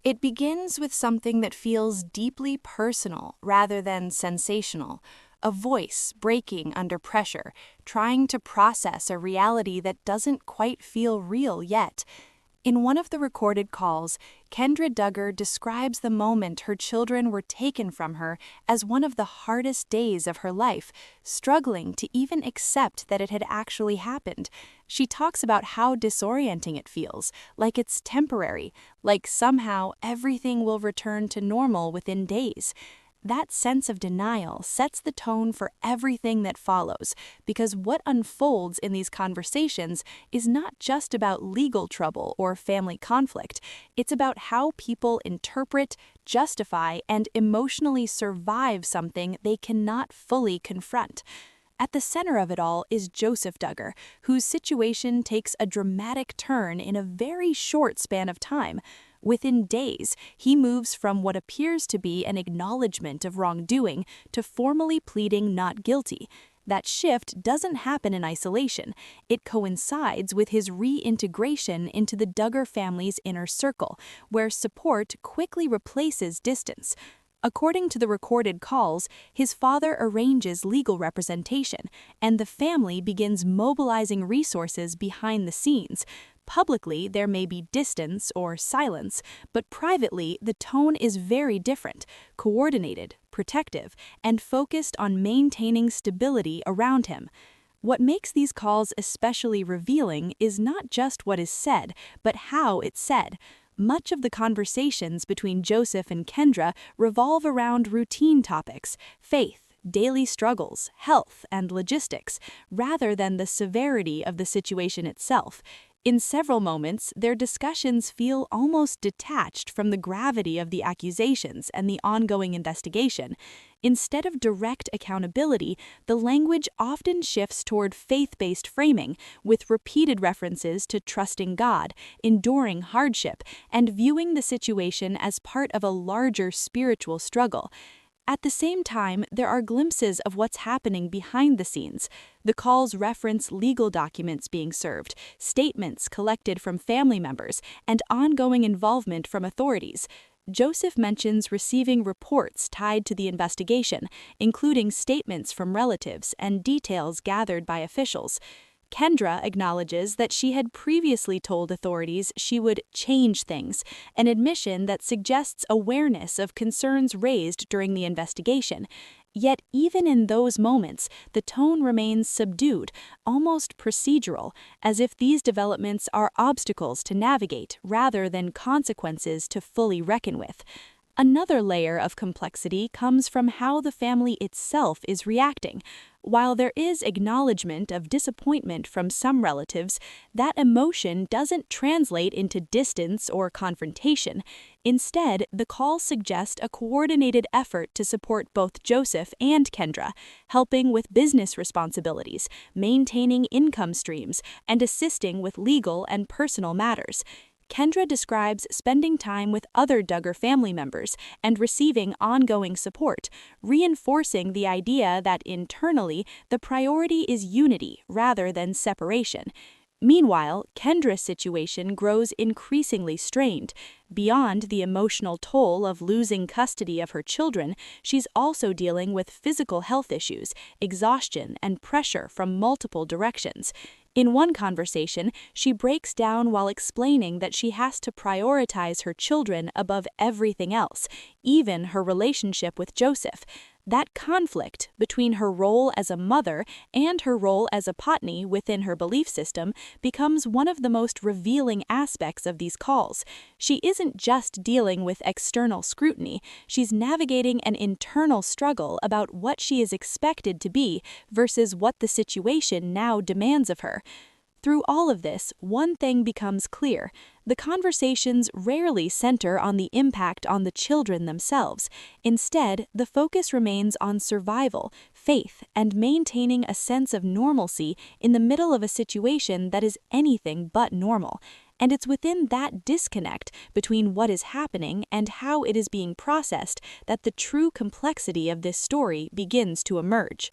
It begins with something that feels deeply personal rather than sensational, a voice breaking under pressure, trying to process a reality that doesn't quite feel real yet. In one of the recorded calls, Kendra Duggar describes the moment her children were taken from her as one of the hardest days of her life, struggling to even accept that it had actually happened. She talks about how disorienting it feels, like it's temporary, like somehow everything will return to normal within days. That sense of denial sets the tone for everything that follows, because what unfolds in these conversations is not just about legal trouble or family conflict. It's about how people interpret, justify, and emotionally survive something they cannot fully confront. At the center of it all is Joseph Duggar, whose situation takes a dramatic turn in a very short span of time. Within days, he moves from what appears to be an acknowledgement of wrongdoing to formally pleading not guilty. That shift doesn't happen in isolation. It coincides with his reintegration into the Duggar family's inner circle, where support quickly replaces distance. According to the recorded calls, his father arranges legal representation, and the family begins mobilizing resources behind the scenes. Publicly, there may be distance or silence, but privately, the tone is very different, coordinated, protective, and focused on maintaining stability around him. What makes these calls especially revealing is not just what is said, but how it's said. Much of the conversations between Joseph and Kendra revolve around routine topics, faith, daily struggles, health, and logistics, rather than the severity of the situation itself. In several moments, their discussions feel almost detached from the gravity of the accusations and the ongoing investigation. Instead of direct accountability, the language often shifts toward faith-based framing, with repeated references to trusting God, enduring hardship, and viewing the situation as part of a larger spiritual struggle. At the same time, there are glimpses of what's happening behind the scenes. The calls reference legal documents being served, statements collected from family members, and ongoing involvement from authorities. Joseph mentions receiving reports tied to the investigation, including statements from relatives and details gathered by officials. Kendra acknowledges that she had previously told authorities she would change things, an admission that suggests awareness of concerns raised during the investigation. Yet even in those moments, the tone remains subdued, almost procedural, as if these developments are obstacles to navigate rather than consequences to fully reckon with. Another layer of complexity comes from how the family itself is reacting. While there is acknowledgement of disappointment from some relatives, that emotion doesn't translate into distance or confrontation. Instead, the calls suggest a coordinated effort to support both Joseph and Kendra, helping with business responsibilities, maintaining income streams, and assisting with legal and personal matters. Kendra describes spending time with other Duggar family members and receiving ongoing support, reinforcing the idea that internally the priority is unity rather than separation. Meanwhile, Kendra's situation grows increasingly strained. Beyond the emotional toll of losing custody of her children, she's also dealing with physical health issues, exhaustion, and pressure from multiple directions. In one conversation, she breaks down while explaining that she has to prioritize her children above everything else, even her relationship with Joseph. That conflict between her role as a mother and her role as a patni within her belief system becomes one of the most revealing aspects of these calls. She isn't just dealing with external scrutiny, she's navigating an internal struggle about what she is expected to be versus what the situation now demands of her. Through all of this, one thing becomes clear. The conversations rarely center on the impact on the children themselves. Instead, the focus remains on survival, faith, and maintaining a sense of normalcy in the middle of a situation that is anything but normal. And it's within that disconnect between what is happening and how it is being processed that the true complexity of this story begins to emerge.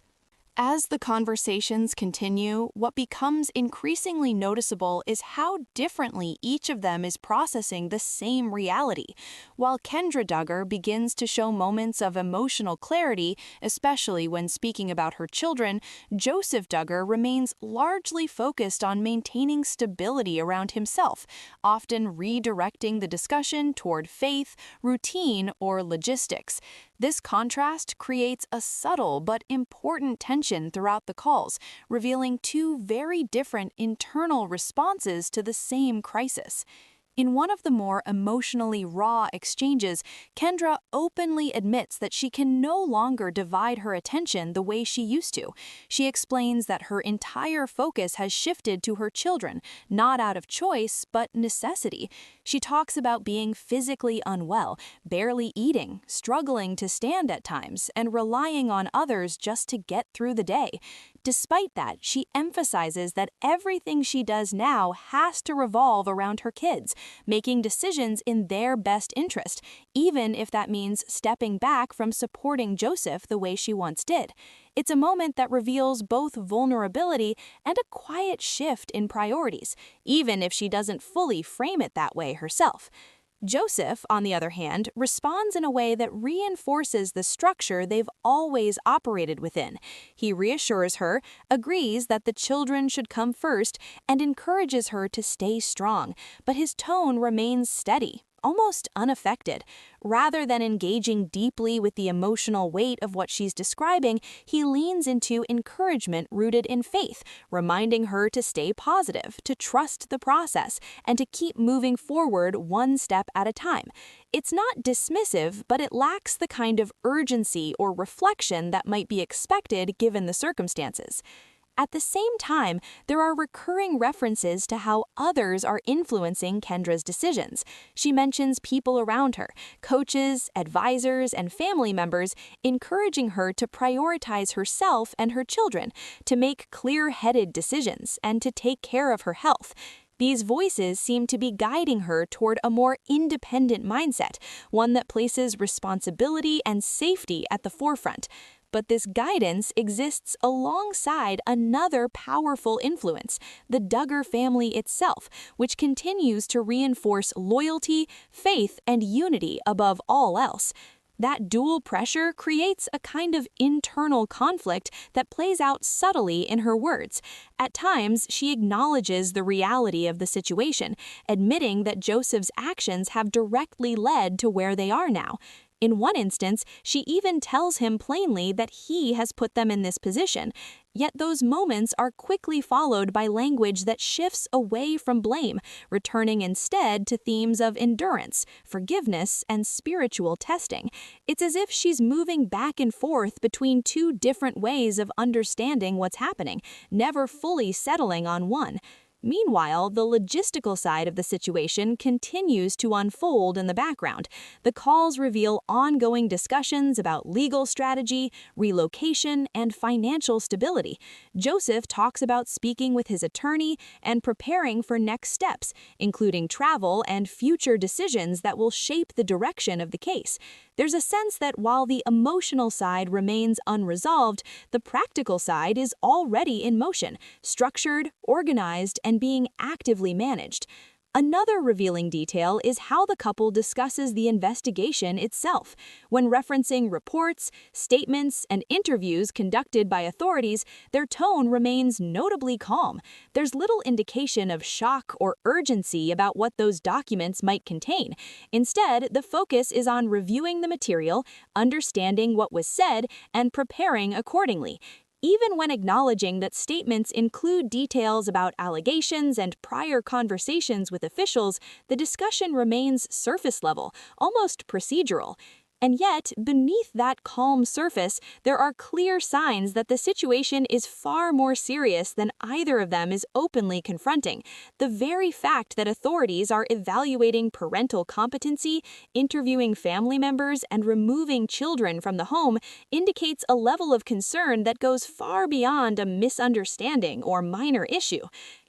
As the conversations continue, what becomes increasingly noticeable is how differently each of them is processing the same reality. While Kendra Duggar begins to show moments of emotional clarity, especially when speaking about her children, Joseph Duggar remains largely focused on maintaining stability around himself, often redirecting the discussion toward faith, routine, or logistics. This contrast creates a subtle but important tension throughout the calls, revealing two very different internal responses to the same crisis. In one of the more emotionally raw exchanges, Kendra openly admits that she can no longer divide her attention the way she used to. She explains that her entire focus has shifted to her children, not out of choice, but necessity. She talks about being physically unwell, barely eating, struggling to stand at times, and relying on others just to get through the day. Despite that, she emphasizes that everything she does now has to revolve around her kids, making decisions in their best interest, even if that means stepping back from supporting Joseph the way she once did. It's a moment that reveals both vulnerability and a quiet shift in priorities, even if she doesn't fully frame it that way herself. Joseph, on the other hand, responds in a way that reinforces the structure they've always operated within. He reassures her, agrees that the children should come first, and encourages her to stay strong, but his tone remains steady, almost unaffected. Rather than engaging deeply with the emotional weight of what she's describing, he leans into encouragement rooted in faith, reminding her to stay positive, to trust the process, and to keep moving forward one step at a time. It's not dismissive, but it lacks the kind of urgency or reflection that might be expected given the circumstances. At the same time, there are recurring references to how others are influencing Kendra's decisions. She mentions people around her, coaches, advisors, and family members, encouraging her to prioritize herself and her children, to make clear-headed decisions, and to take care of her health. These voices seem to be guiding her toward a more independent mindset, one that places responsibility and safety at the forefront. But this guidance exists alongside another powerful influence, the Duggar family itself, which continues to reinforce loyalty, faith, and unity above all else. That dual pressure creates a kind of internal conflict that plays out subtly in her words. At times, she acknowledges the reality of the situation, admitting that Joseph's actions have directly led to where they are now. In one instance, she even tells him plainly that he has put them in this position, yet those moments are quickly followed by language that shifts away from blame, returning instead to themes of endurance, forgiveness, and spiritual testing. It's as if she's moving back and forth between two different ways of understanding what's happening, never fully settling on one. Meanwhile, the logistical side of the situation continues to unfold in the background. The calls reveal ongoing discussions about legal strategy, relocation, and financial stability. Joseph talks about speaking with his attorney and preparing for next steps, including travel and future decisions that will shape the direction of the case. There's a sense that while the emotional side remains unresolved, the practical side is already in motion, structured, organized, and being actively managed. Another revealing detail is how the couple discusses the investigation itself. When referencing reports, statements, and interviews conducted by authorities, their tone remains notably calm. There's little indication of shock or urgency about what those documents might contain. Instead, the focus is on reviewing the material, understanding what was said, and preparing accordingly. Even when acknowledging that statements include details about allegations and prior conversations with officials, the discussion remains surface level, almost procedural. And yet, beneath that calm surface, there are clear signs that the situation is far more serious than either of them is openly confronting. The very fact that authorities are evaluating parental competency, interviewing family members, and removing children from the home indicates a level of concern that goes far beyond a misunderstanding or minor issue.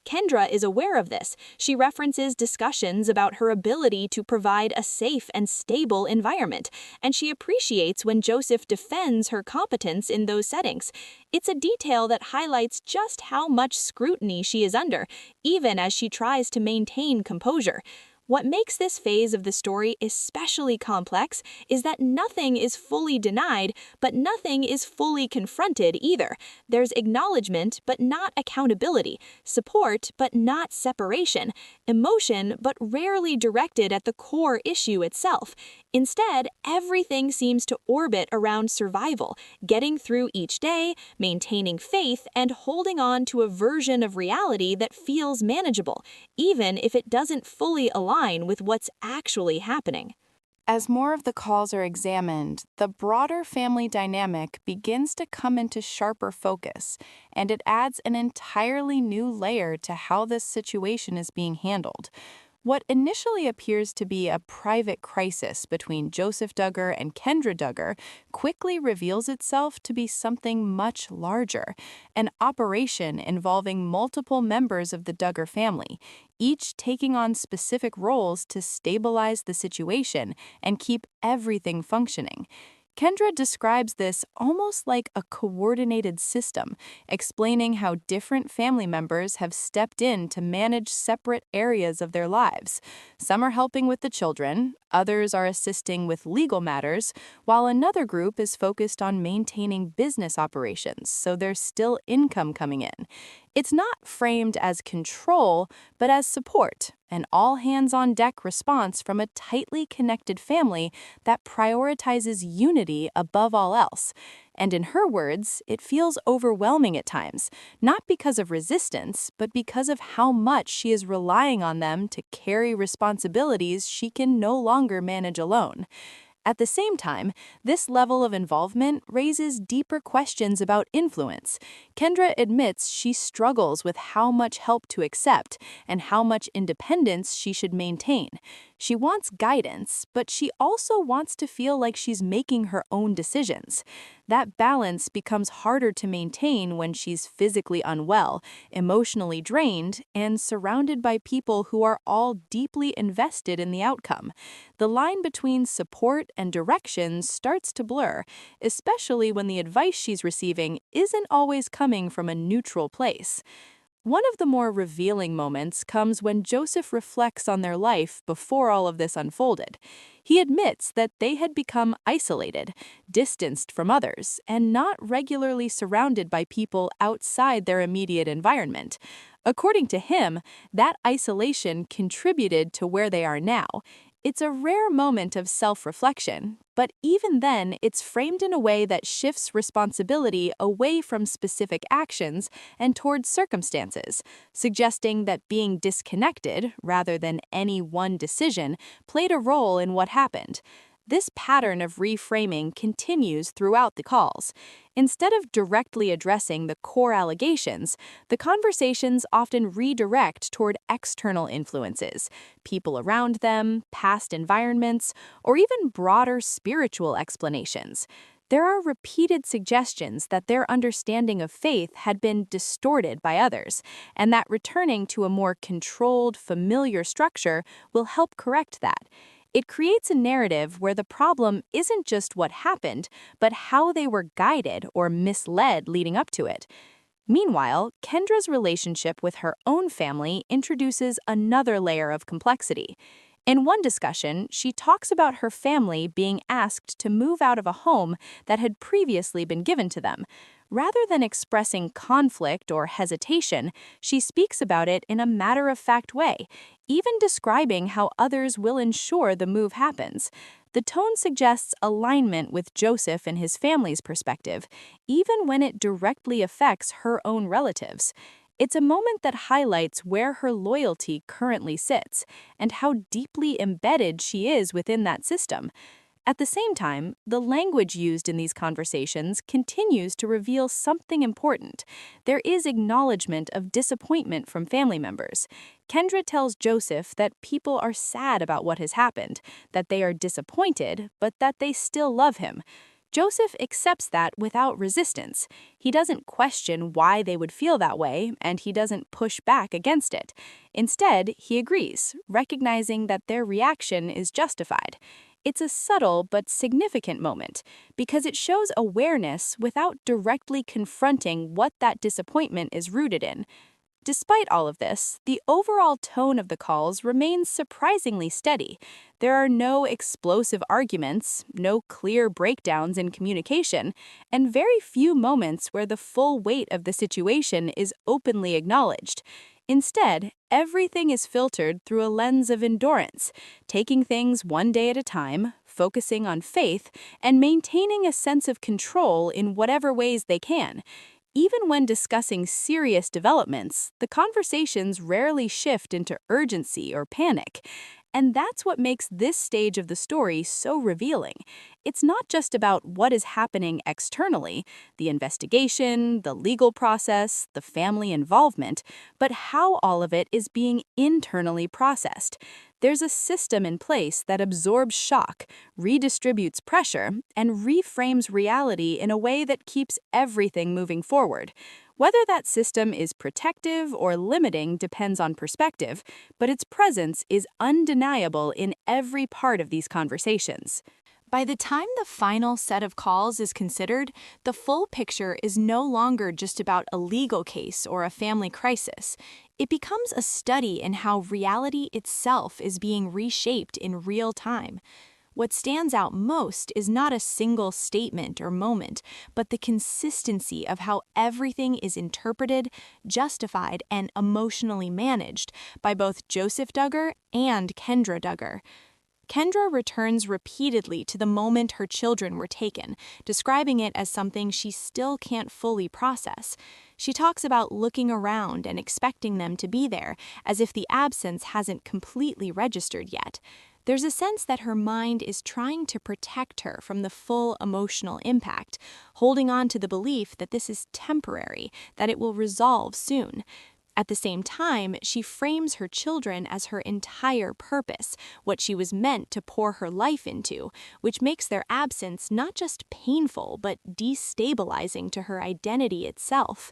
Kendra is aware of this. She references discussions about her ability to provide a safe and stable environment, and she appreciates when Joseph defends her competence in those settings. It's a detail that highlights just how much scrutiny she is under, even as she tries to maintain composure. What makes this phase of the story especially complex is that nothing is fully denied, but nothing is fully confronted either. There's acknowledgement, but not accountability, support, but not separation, emotion, but rarely directed at the core issue itself. Instead, everything seems to orbit around survival, getting through each day, maintaining faith, and holding on to a version of reality that feels manageable, even if it doesn't fully align with what's actually happening. As more of the calls are examined, the broader family dynamic begins to come into sharper focus, and it adds an entirely new layer to how this situation is being handled. What initially appears to be a private crisis between Joseph Duggar and Kendra Duggar quickly reveals itself to be something much larger, an operation involving multiple members of the Duggar family, each taking on specific roles to stabilize the situation and keep everything functioning. Kendra describes this almost like a coordinated system, explaining how different family members have stepped in to manage separate areas of their lives. Some are helping with the children, others are assisting with legal matters, while another group is focused on maintaining business operations, so there's still income coming in. It's not framed as control, but as support, an all-hands-on-deck response from a tightly connected family that prioritizes unity above all else. And in her words, it feels overwhelming at times, not because of resistance, but because of how much she is relying on them to carry responsibilities she can no longer manage alone. At the same time, this level of involvement raises deeper questions about influence. Kendra admits she struggles with how much help to accept and how much independence she should maintain. She wants guidance, but she also wants to feel like she's making her own decisions. That balance becomes harder to maintain when she's physically unwell, emotionally drained, and surrounded by people who are all deeply invested in the outcome. The line between support and direction starts to blur, especially when the advice she's receiving isn't always coming from a neutral place. One of the more revealing moments comes when Joseph reflects on their life before all of this unfolded. He admits that they had become isolated, distanced from others, and not regularly surrounded by people outside their immediate environment. According to him, that isolation contributed to where they are now. It's a rare moment of self-reflection, but even then, it's framed in a way that shifts responsibility away from specific actions and towards circumstances, suggesting that being disconnected, rather than any one decision, played a role in what happened. This pattern of reframing continues throughout the calls. Instead of directly addressing the core allegations, the conversations often redirect toward external influences, people around them, past environments, or even broader spiritual explanations. There are repeated suggestions that their understanding of faith had been distorted by others, and that returning to a more controlled, familiar structure will help correct that. It creates a narrative where the problem isn't just what happened, but how they were guided or misled leading up to it. Meanwhile, Kendra's relationship with her own family introduces another layer of complexity. In one discussion, she talks about her family being asked to move out of a home that had previously been given to them. Rather than expressing conflict or hesitation, she speaks about it in a matter-of-fact way, even describing how others will ensure the move happens. The tone suggests alignment with Joseph and his family's perspective, even when it directly affects her own relatives. It's a moment that highlights where her loyalty currently sits and how deeply embedded she is within that system. At the same time, the language used in these conversations continues to reveal something important. There is acknowledgement of disappointment from family members. Kendra tells Joseph that people are sad about what has happened, that they are disappointed, but that they still love him. Joseph accepts that without resistance. He doesn't question why they would feel that way, and he doesn't push back against it. Instead, he agrees, recognizing that their reaction is justified. It's a subtle but significant moment because it shows awareness without directly confronting what that disappointment is rooted in. Despite all of this, the overall tone of the calls remains surprisingly steady. There are no explosive arguments, no clear breakdowns in communication, and very few moments where the full weight of the situation is openly acknowledged. Instead, everything is filtered through a lens of endurance, taking things one day at a time, focusing on faith, and maintaining a sense of control in whatever ways they can. Even when discussing serious developments, the conversations rarely shift into urgency or panic. And that's what makes this stage of the story so revealing. It's not just about what is happening externally, the investigation, the legal process, the family involvement, but how all of it is being internally processed. There's a system in place that absorbs shock, redistributes pressure, and reframes reality in a way that keeps everything moving forward. Whether that system is protective or limiting depends on perspective, but its presence is undeniable in every part of these conversations. By the time the final set of calls is considered, the full picture is no longer just about a legal case or a family crisis. It becomes a study in how reality itself is being reshaped in real time. What stands out most is not a single statement or moment, but the consistency of how everything is interpreted, justified, and emotionally managed by both Joseph Duggar and Kendra Duggar. Kendra returns repeatedly to the moment her children were taken, describing it as something she still can't fully process. She talks about looking around and expecting them to be there, as if the absence hasn't completely registered yet. There's a sense that her mind is trying to protect her from the full emotional impact, holding on to the belief that this is temporary, that it will resolve soon. At the same time, she frames her children as her entire purpose, what she was meant to pour her life into, which makes their absence not just painful but destabilizing to her identity itself.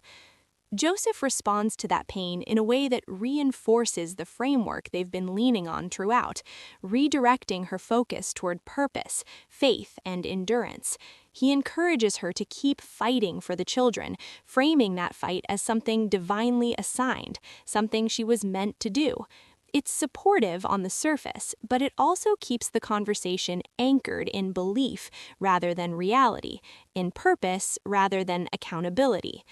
Joseph responds to that pain in a way that reinforces the framework they've been leaning on throughout, redirecting her focus toward purpose, faith, and endurance. He encourages her to keep fighting for the children, framing that fight as something divinely assigned, something she was meant to do. It's supportive on the surface, but it also keeps the conversation anchored in belief rather than reality, in purpose rather than accountability.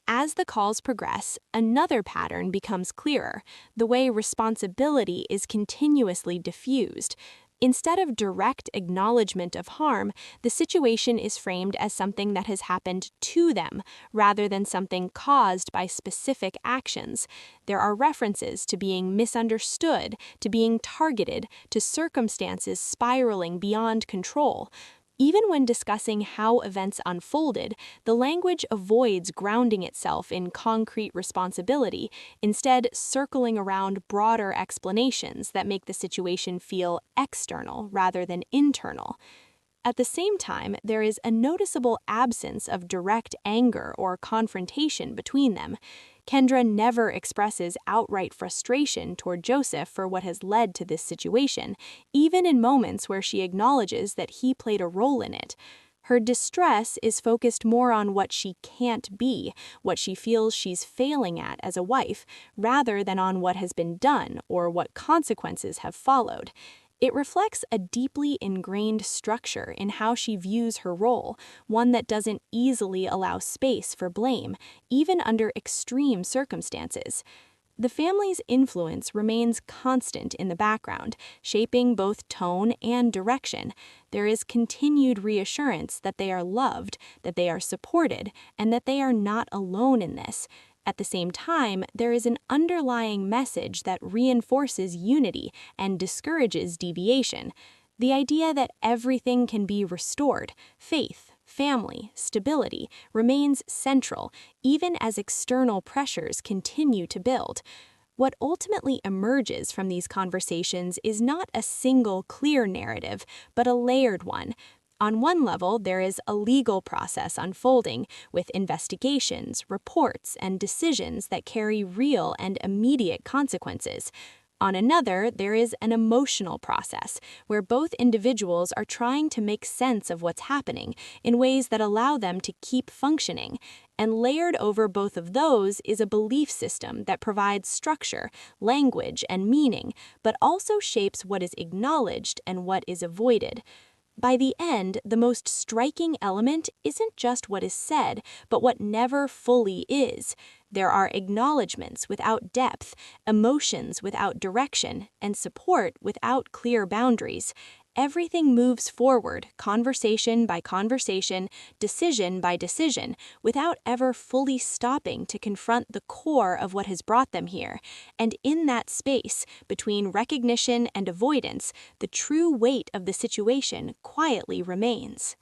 As the calls progress, another pattern becomes clearer: the way responsibility is continuously diffused. Instead of direct acknowledgement of harm, the situation is framed as something that has happened to them, rather than something caused by specific actions. There are references to being misunderstood, to being targeted, to circumstances spiraling beyond control. Even when discussing how events unfolded, the language avoids grounding itself in concrete responsibility, instead circling around broader explanations that make the situation feel external rather than internal. At the same time, there is a noticeable absence of direct anger or confrontation between them. Kendra never expresses outright frustration toward Joseph for what has led to this situation, even in moments where she acknowledges that he played a role in it. Her distress is focused more on what she can't be, what she feels she's failing at as a wife, rather than on what has been done or what consequences have followed. It reflects a deeply ingrained structure in how she views her role, one that doesn't easily allow space for blame, even under extreme circumstances. The family's influence remains constant in the background, shaping both tone and direction. There is continued reassurance that they are loved, that they are supported, and that they are not alone in this. At the same time, there is an underlying message that reinforces unity and discourages deviation. The idea that everything can be restored, faith, family, stability, remains central, even as external pressures continue to build. What ultimately emerges from these conversations is not a single clear narrative, but a layered one. On one level, there is a legal process unfolding, with investigations, reports, and decisions that carry real and immediate consequences. On another, there is an emotional process, where both individuals are trying to make sense of what's happening in ways that allow them to keep functioning. And layered over both of those is a belief system that provides structure, language, and meaning, but also shapes what is acknowledged and what is avoided. By the end, the most striking element isn't just what is said, but what never fully is. There are acknowledgments without depth, emotions without direction, and support without clear boundaries. Everything moves forward, conversation by conversation, decision by decision, without ever fully stopping to confront the core of what has brought them here. And in that space, between recognition and avoidance, the true weight of the situation quietly remains.